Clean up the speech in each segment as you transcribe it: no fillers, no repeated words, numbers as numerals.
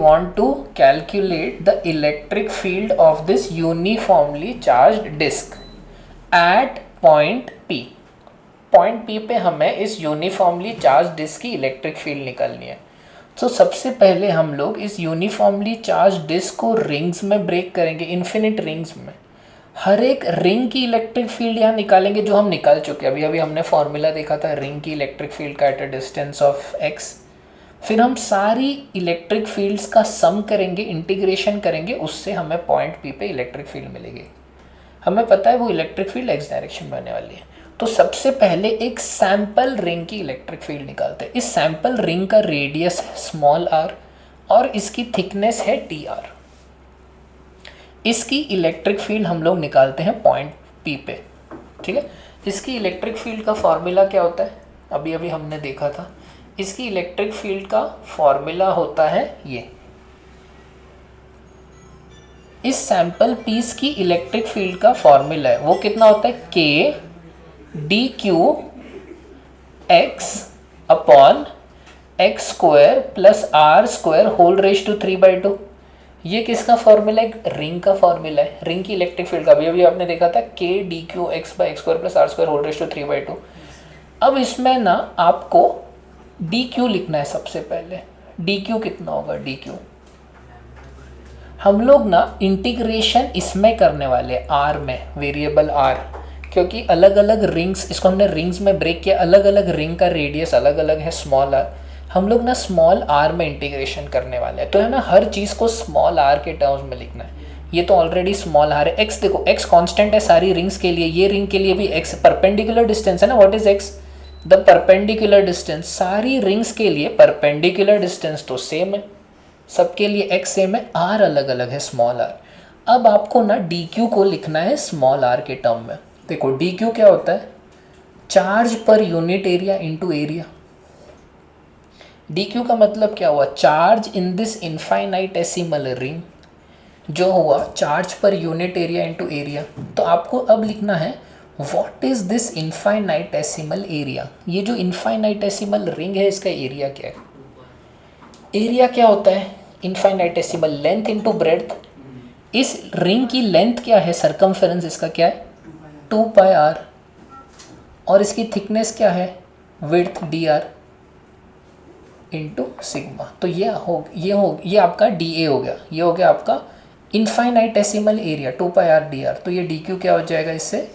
want to calculate the electric field of this uniformly charged disk at point P. Point P पे हमें इस uniformly charge disc की electric field निकालनी है। तो सबसे पहले हम लोग इस यूनिफॉर्मली चार्ज डिस्क को रिंग्स में ब्रेक करेंगे, इन्फिनिट रिंग्स में। हर एक रिंग की इलेक्ट्रिक फील्ड यहाँ निकालेंगे जो हम निकाल चुके हैं। अभी हमने फॉर्मूला देखा था रिंग की इलेक्ट्रिक फील्ड का at a distance of x। फिर हम सारी इलेक्ट्रिक फील्ड्स का सम करेंगे, इंटीग्रेशन करेंगे, उससे हमें पॉइंट P पे इलेक्ट्रिक फील्ड मिलेगी। हमें पता है वो इलेक्ट्रिक फील्ड x डायरेक्शन में आने वाली है। तो सबसे पहले एक सैंपल रिंग की इलेक्ट्रिक फील्ड निकालते हैं। इस सैंपल रिंग का रेडियस है स्मॉल r और इसकी थिकनेस है dr। इसकी इलेक्ट्रिक फील्ड हम लोग निकालते हैं पॉइंट P पे, ठीक है। इसकी इलेक्ट्रिक फील्ड का फॉर्मूला क्या होता है, अभी हमने देखा था। इसकी इलेक्ट्रिक फील्ड का फॉर्मूला होता है ये। इस सैंपल पीस की इलेक्ट्रिक फील्ड का फॉर्मूला है वो कितना होता है, k dq x upon x square plus r square whole raise to 3/2। ये किसका फॉर्मूला है, रिंग का फॉर्मूला है, रिंग की इलेक्ट्रिक फील्ड का। अभी आपने देखा था k dq x by x square plus r square whole raise to 3/2। अब इसमें ना आपको dq लिखना है सबसे पहले। dq कितना होगा, dq हम लोग ना इंटीग्रेशन इसमें करने वाले r में, वेरिएबल r, क्योंकि अलग अलग रिंग्स, इसको हमने रिंग्स में ब्रेक किया, अलग अलग रिंग का रेडियस अलग अलग है स्मॉल r। हम लोग ना स्मॉल r में इंटीग्रेशन करने वाले हैं। तो है ना हर चीज़ को स्मॉल r के टर्म्स में लिखना है। ये तो ऑलरेडी स्मॉल r है। x देखो x कांस्टेंट है सारी रिंग्स के लिए, ये रिंग के लिए भी x परपेंडिकुलर डिस्टेंस है ना। What is x, the perpendicular distance. सारी रिंग्स के लिए परपेंडिकुलर डिस्टेंस तो सेम है, सबके लिए x सेम है, r अलग अलग है स्मॉल r। अब आपको ना dq को लिखना है स्मॉल r के टर्म में। देखो dq क्या होता है, charge per unit area into area. dq का मतलब क्या हुआ, charge in this infinitesimal ring, जो हुआ charge per unit area into area. तो आपको अब लिखना है what is this infinitesimal area. ये जो इनफाइनाइटेसिमल रिंग है इसका एरिया क्या है, एरिया क्या होता है, इनफाइनाइटेसिमल लेंथ इनटू ब्रेड्थ। इस रिंग की लेंथ क्या है, सर्कमफेरेंस इसका क्या है 2πr, और इसकी थिकनेस क्या है विड्थ dr इंटू सिग्मा। तो ये आपका dA हो गया, ये हो गया आपका इनफाइनाइटेसिमल एरिया 2πr dr। तो ये dq क्या हो जाएगा इससे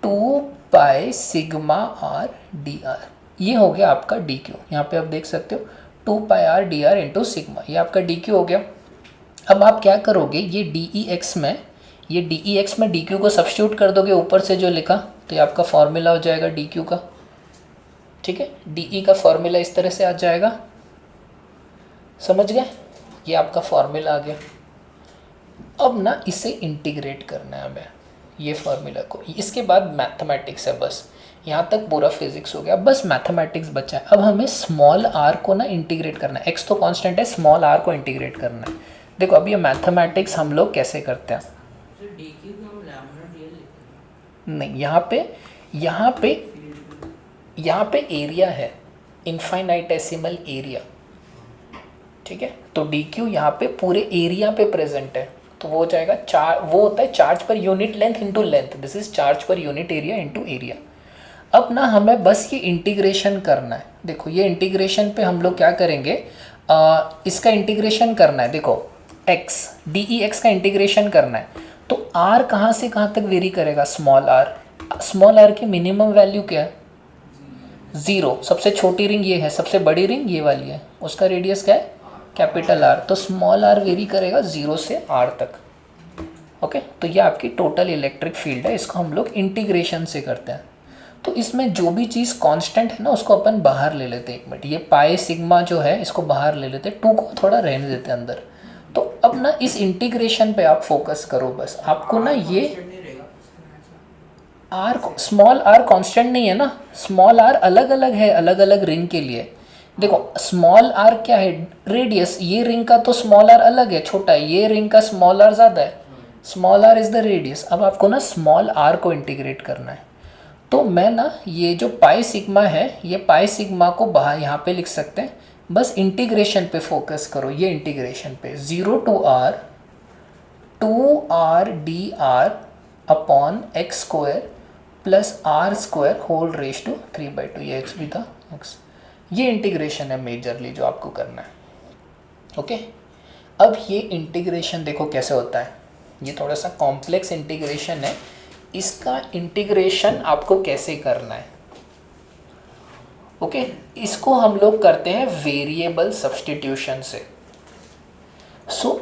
2π सिग्मा r dr। ये हो गया आपका dq। यहाँ पे आप देख सकते हो 2πr dr इंटू सिग्मा, ये आपका dq हो गया। अब आप क्या करोगे, ये dEx में dq को सब्स्टिट्यूट कर दोगे ऊपर से जो लिखा, तो ये आपका फॉर्मूला हो जाएगा dq का, ठीक है। dE का फॉर्मूला इस तरह से आ जाएगा, समझ गए, ये आपका फॉर्मूला आ गया। अब ना इसे इंटीग्रेट करना है हमें, ये फॉर्मूला को। इसके बाद मैथमेटिक्स है, बस यहाँ तक पूरा फिजिक्स हो गया, बस मैथमेटिक्स बचा है। अब हमें स्मॉल r को ना इंटीग्रेट करना है, x तो कांस्टेंट है, स्मॉल r को इंटीग्रेट करना है। देखो अब ये मैथमेटिक्स हम लोग कैसे करते हैं, नहीं यहाँ पे एरिया है, इनफाइनाइटेसिमल एरिया, ठीक है। तो dq यहाँ पे पूरे एरिया पे प्रेजेंट है, तो वो हो जाएगा वो होता है charge per unit length into length. This is charge per unit area into area. अब ना हमें बस ये इंटीग्रेशन करना है। देखो ये इंटीग्रेशन पे हम लोग क्या करेंगे, इसका इंटीग्रेशन करना है। देखो dEx का इंटीग्रेशन करना है, तो r कहाँ से कहाँ तक वेरी करेगा, स्मॉल r की मिनिमम वैल्यू क्या है 0। सबसे छोटी रिंग ये है, सबसे बड़ी रिंग ये वाली है, उसका रेडियस क्या है कैपिटल R। तो स्मॉल r वेरी करेगा 0 से r तक, ओके। तो ये आपकी टोटल इलेक्ट्रिक फील्ड है, इसको हम लोग इंटीग्रेशन से करते हैं। तो इसमें जो भी चीज़ कांस्टेंट है ना उसको अपन बाहर ले लेते हैं। एक मिनट, ये पाई सिग्मा जो है इसको बाहर ले लेते हैं, 2 को थोड़ा रहने देते हैं अंदर। तो अब ना इस इंटीग्रेशन पे आप फोकस करो, बस आपको ना ये स्मॉल r कांस्टेंट नहीं है ना, स्मॉल r अलग अलग है अलग अलग रिंग के लिए। देखो स्मॉल r क्या है, रेडियस, ये रिंग का तो स्मॉल r अलग है, छोटा है, ये रिंग का स्मॉल r ज़्यादा है, small r is the radius. अब आपको ना स्मॉल r को इंटीग्रेट करना है। तो मैं ना ये जो पाई सिग्मा है, ये पाई सिग्मा को बाहर यहाँ पे लिख सकते हैं, बस इंटीग्रेशन पे फोकस करो, ये इंटीग्रेशन पे 0 to r 2r dr upon x square plus r square whole raise to 3/2, ये एक्स भी था एक्स। ये इंटीग्रेशन है मेजरली जो आपको करना है। ओके, अब ये इंटीग्रेशन देखो कैसे होता है, ये थोड़ा सा कॉम्प्लेक्स इंटीग्रेशन है। इसका इंटीग्रेशन आपको कैसे करना है, ओके इसको हम लोग करते हैं वेरिएबल सब्स्टिट्यूशन से।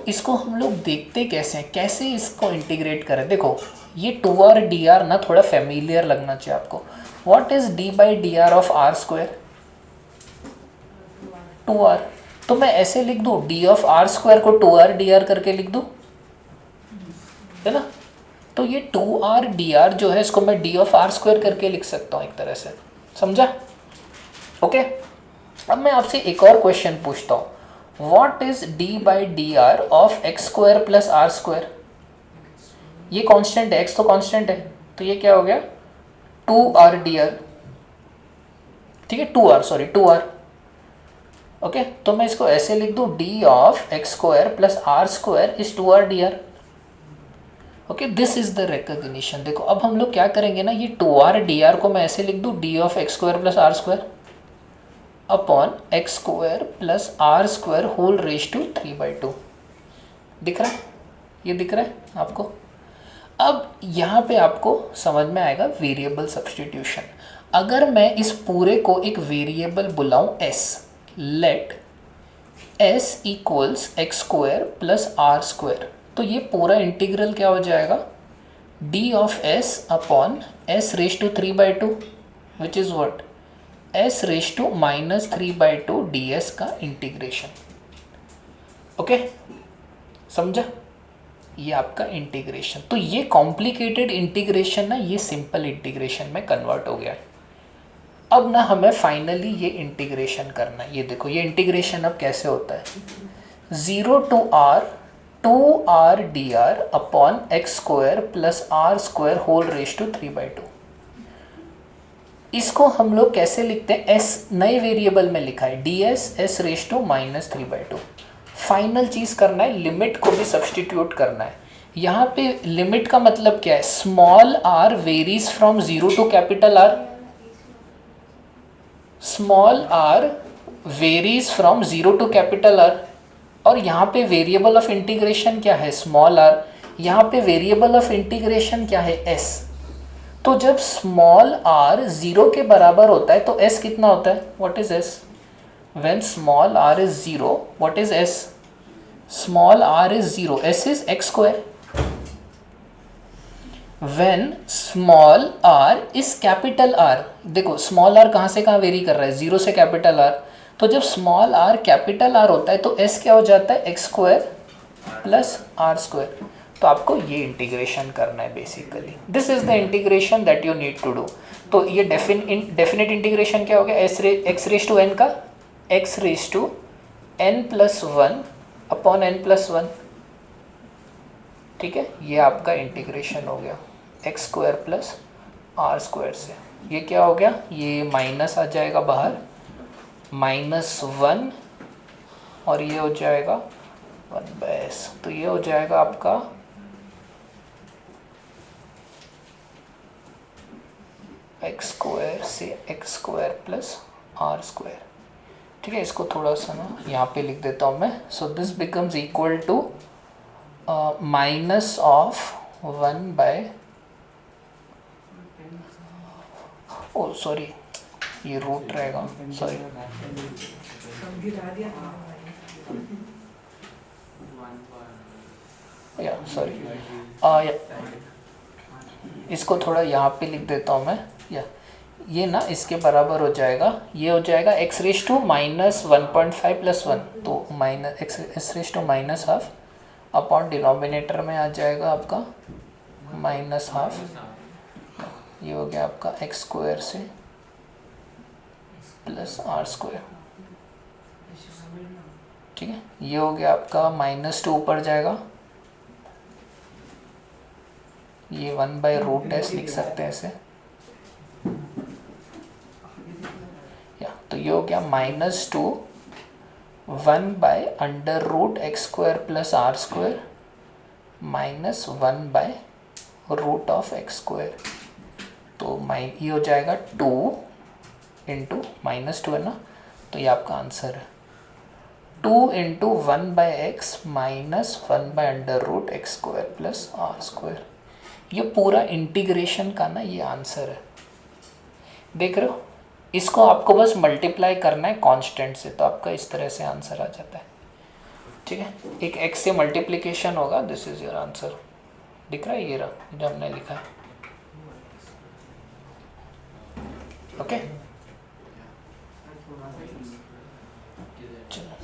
इसको हम लोग देखते कैसे हैं, कैसे इसको इंटीग्रेट करें। देखो ये 2r dr ना थोड़ा फेमिलियर लगना चाहिए आपको। What is d by d r of r square? 2r। तो मैं ऐसे लिख दूँ d ऑफ आर स्क्वायर को 2r dr करके लिख दूँ, है ना। तो ये 2r dr जो है इसको मैं d ऑफ आर स्क्वायर करके लिख सकता हूँ एक तरह से, समझा। ओके अब मैं आपसे एक और क्वेश्चन पूछता हूँ, what is d by d r of x square plus r square? ये कांस्टेंट है, x तो कांस्टेंट है, तो ये क्या हो गया 2r dr, ठीक है 2r। ओके तो मैं इसको ऐसे लिख दूँ d of x square plus r square is 2r dr। Okay this is the recognition. देखो अब हम लोग क्या करेंगे ना, ये 2r dr को मैं ऐसे लिख दूँ d of x square plus r square upon x square plus r square whole raise to 3/2। दिख रहा है, ये दिख रहा है आपको। अब यहाँ पे आपको समझ में आएगा वेरिएबल सब्स्टिट्यूशन। अगर मैं इस पूरे को एक वेरिएबल बुलाऊं s, let s equals x square plus r square, तो ये पूरा इंटीग्रल क्या हो जाएगा d of s upon s raise to 3/2 which is what s raise to minus 3/2 ds का इंटीग्रेशन। ओके समझा, ये आपका इंटीग्रेशन। तो ये कॉम्प्लिकेटेड इंटीग्रेशन ना ये सिंपल इंटीग्रेशन में कन्वर्ट हो गया है। अब ना हमें फाइनली ये इंटीग्रेशन करना है। ये देखो ये इंटीग्रेशन अब कैसे होता है, 0 to r 2r dr upon x square plus r square whole raise to 3/2। इसको हम लोग कैसे लिखते हैं, s नए वेरिएबल में लिखा है ds s raise to minus 3/2। Final चीज़ करना है, लिमिट को भी सब्सटीट्यूट करना है। यहाँ पे लिमिट का मतलब क्या है, small r varies from 0 to capital R, small r varies from 0 to capital R। और यहाँ पे वेरिएबल ऑफ इंटीग्रेशन क्या है स्मॉल r, यहाँ पे वेरिएबल ऑफ इंटीग्रेशन क्या है s। तो जब स्मॉल r 0 के बराबर होता है तो s कितना होता है, what is s? When small r is 0, what is s? Small r is 0, s is x square. When small r is capital R, देखो small r कहाँ से कहाँ वेरी कर रहा है, 0 से कैपिटल R। तो जब small r कैपिटल R होता है तो s क्या हो जाता है x square plus r square. तो आपको ये इंटीग्रेशन करना है basically. This is the integration that you need to do. तो ये डेफिनेट इंटीग्रेशन क्या हो गया, एक्स रेज टू एन का x raise to n plus 1 upon n plus 1, ठीक है। ये आपका इंटीग्रेशन हो गया x square plus r square से। ये क्या हो गया, ये माइनस आ जाएगा बाहर, -1 और ये हो जाएगा 1/s। तो ये हो जाएगा आपका एक्स स्क्वायर से x square plus r square, ठीक है। इसको थोड़ा सा ना यहाँ पे लिख देता हूँ मैं। So this becomes equal to minus of 1/, oh sorry ये रूट रहेगा, सॉरी या सॉरी इसको थोड़ा यहाँ पे लिख देता हूँ मैं, या ये ना इसके बराबर हो जाएगा, ये हो जाएगा x raise to minus 1.5 plus 1, तो minus x raise to minus half upon denominator में आ जाएगा आपका माइनस हाफ। ये हो गया आपका एक्स स्क्वायर से प्लस आर स्क्वायर, ठीक है। ये हो गया आपका -2 ऊपर जाएगा, ये 1/√s लिख सकते हैं ऐसे, या तो ये हो गया -2 1/√x² + r² माइनस 1/√x²। तो ये हो जाएगा 2 इंटू -2 है ना, तो ये आपका आंसर है 2 into 1/x minus 1/√x² + r²। ये पूरा इंटीग्रेशन का ना ये आंसर है, देख रहे हो। इसको आपको बस मल्टीप्लाई करना है कांस्टेंट से, तो आपका इस तरह से आंसर आ जाता है। ठीक है, एक x से मल्टीप्लिकेशन होगा, दिस इज योर आंसर। दिख रहा है, ये रहा जो हमने लिखा है। ओके, चलो।